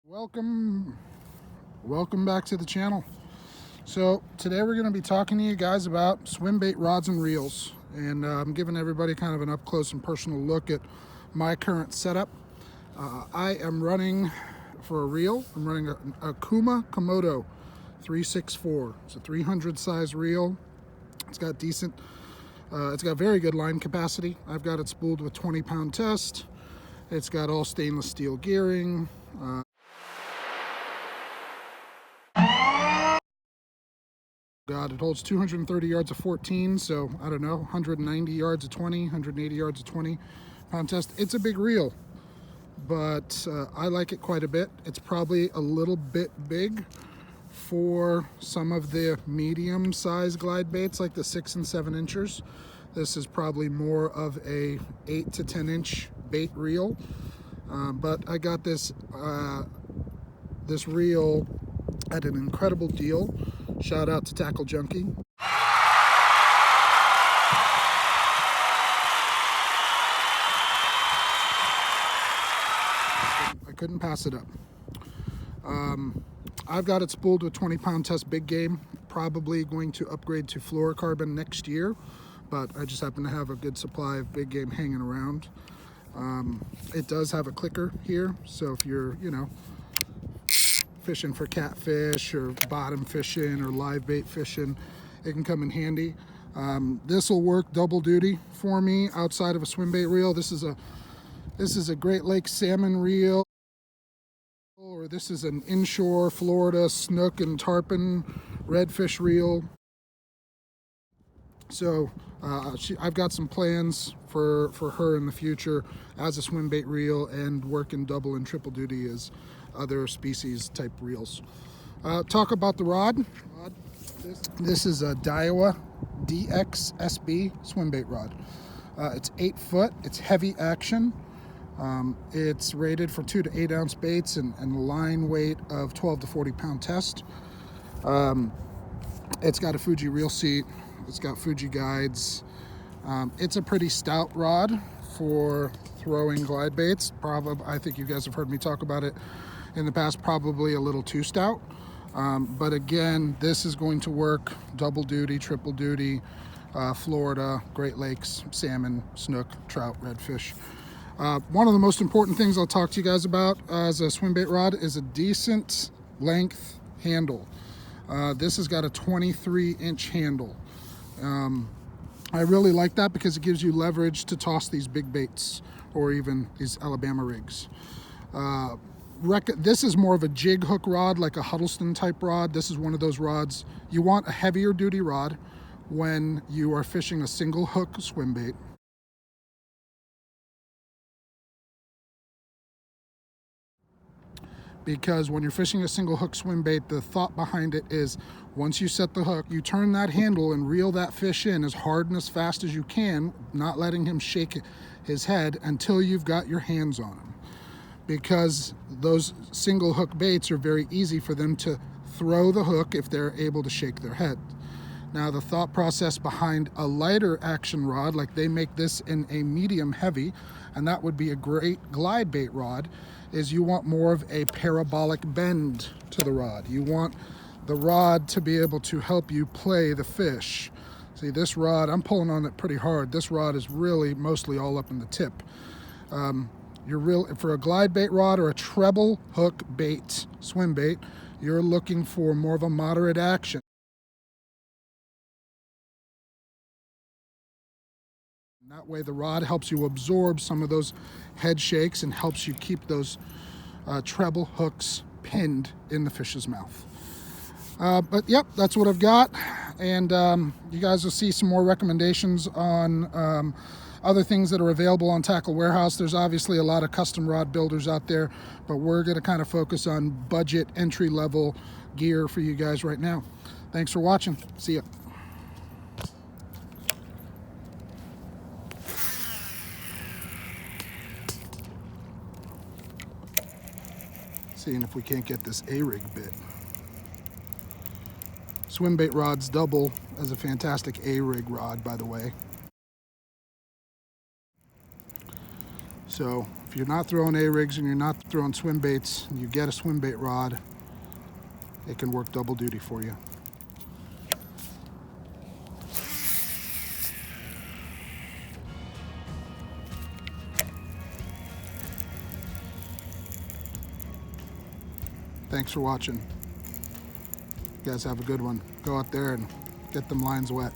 Welcome back to the channel. So today we're going to be talking to you guys about swim bait rods and reels, and I'm giving everybody kind of an up close and personal look at my current setup. I am running for a reel. I'm running a Kuma Komodo 364. It's a 300 size reel. It's got it's got very good line capacity. I've got it spooled with 20-pound test. It's got all stainless steel gearing. It holds 230 yards of 14, so I don't know, 190 yards of 20, 180 yards of 20 pound test. It's a big reel, but I like it quite a bit. It's probably a little bit big for some of the medium size glide baits like the 6 and 7 inchers. This is probably more of a 8 to 10 inch bait reel, but I got this reel at an incredible deal. Shout out to Tackle Junkie. I couldn't pass it up. I've got it spooled with 20-pound test big game. Probably going to upgrade to fluorocarbon next year, but I just happen to have a good supply of big game hanging around. It does have a clicker here, so if you're, fishing for catfish or bottom fishing or live bait fishing, it can come in handy. This will work double duty for me outside of a swim bait reel. This is a Great Lakes salmon reel, or this is an inshore Florida snook and tarpon redfish reel. So I've got some plans for her in the future as a swim bait reel and working double and triple duty as other species type reels. Talk about the rod. This is a Daiwa DX SB swim bait rod. It's 8 foot. It's heavy action. It's rated for 2 to 8 ounce baits and a line weight of 12 to 40 pound test. It's got a Fuji reel seat. It's got Fuji guides. It's a pretty stout rod for throwing glide baits. I think you guys have heard me talk about it in the past, probably a little too stout. But again, this is going to work double duty, triple duty, Florida, Great Lakes, salmon, snook, trout, redfish. One of the most important things I'll talk to you guys about as a swim bait rod is a decent length handle. This has got a 23-inch handle. I really like that because it gives you leverage to toss these big baits or even these Alabama rigs. This is more of a jig hook rod, like a Huddleston type rod. This is one of those rods. You want a heavier duty rod when you are fishing a single hook swim bait. Because when you're fishing a single hook swim bait, the thought behind it is once you set the hook, you turn that handle and reel that fish in as hard and as fast as you can, not letting him shake his head until you've got your hands on him. Because those single hook baits are very easy for them to throw the hook if they're able to shake their head. Now, the thought process behind a lighter action rod, like they make this in a medium heavy, and that would be a great glide bait rod, is you want more of a parabolic bend to the rod. You want the rod to be able to help you play the fish. See, this rod, I'm pulling on it pretty hard. This rod is really mostly all up in the tip. For a glide bait rod or a treble hook bait, swim bait, you're looking for more of a moderate action. And that way the rod helps you absorb some of those head shakes and helps you keep those treble hooks pinned in the fish's mouth. But yep, that's what I've got. And you guys will see some more recommendations on other things that are available on Tackle Warehouse. There's obviously a lot of custom rod builders out there, but we're going to kind of focus on budget entry-level gear for you guys right now. Thanks for watching. See ya. Seeing if we can't get this A-rig bit. Swim bait rods double as a fantastic A-rig rod, by the way. So if you're not throwing A-rigs and you're not throwing swim baits, and you get a swim bait rod, it can work double duty for you. Thanks for watching. You guys have a good one. Go out there and get them lines wet.